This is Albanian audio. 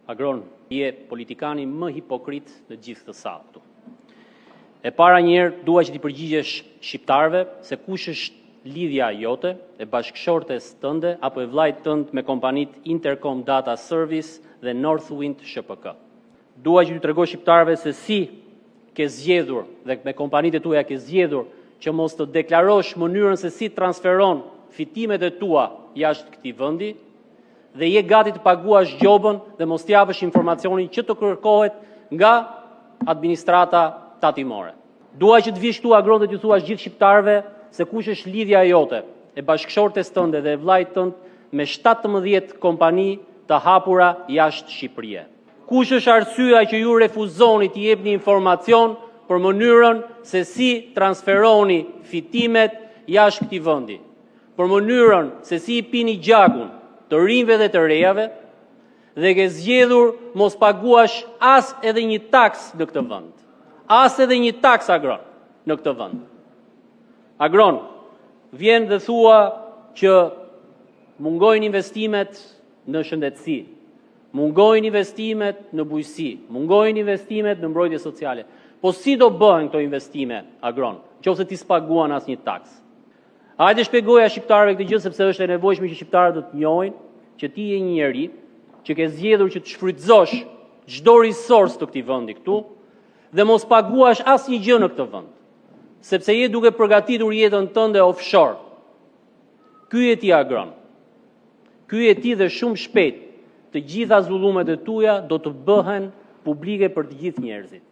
Agron, je politikani më hipokrit në gjithë të sa këtu. E para njerë, dua që t'i përgjigjesh shqiptarve se kush është lidhja jote, e bashkëshortes tënde, apo e vllajt tënd me kompanit Intercom Data Service dhe Northwind SHPK. Dua që t'i tregosh shqiptarve se si ke zgjedhur dhe me kompanitë e tuaja ke zgjedhur që mos të deklarosh mënyrën se si transferon fitimet e tua jashtë këtij vendi dhe je gati të paguash gjobën dhe mos t'japësh informacionin që të kërkohet nga administrata tatimore. Dua që të vish këtu Agron dhe t'ju thuash gjithë shqiptarëve se kush është lidhja jote, e bashkëshortes tënde dhe e vllajt tënd me 17 kompani të hapura jashtë Shqipërisë. Kush është arsyeja që ju refuzoni t'i jepni informacion për mënyrën se si transferoni fitimet jashtë këtij vendi, për mënyrën se si i pini gjakun të rinjve dhe të rejave dhe ke zgjedhur mos paguash as edhe një taks në këtë vend. As edhe një taks Agron në këtë vend. Agron, vjen dhe thua që mungojnë investimet në shëndetësi, mungojnë investimet në bujqësi, mungojnë investimet në mbrojtje sociale. Po si do bëhen këto investime, Agron, nëse ti s'paguan asnjë taks? Hajde shpjegoja shqiptarëve këtë gjë sepse është e nevojshme që shqiptarët të njohin që ti je një njeri që ke zgjedhur që të shfrytëzosh çdo resurs të këtij vendi këtu dhe mos paguash asnjë gjë në këtë vend, sepse je duke përgatitur jetën tënde offshore. Ky je ti Agron. Ky je ti dhe shumë shpejt të gjitha zullumet e tuaja do të bëhen publike për të gjithë njerëzit.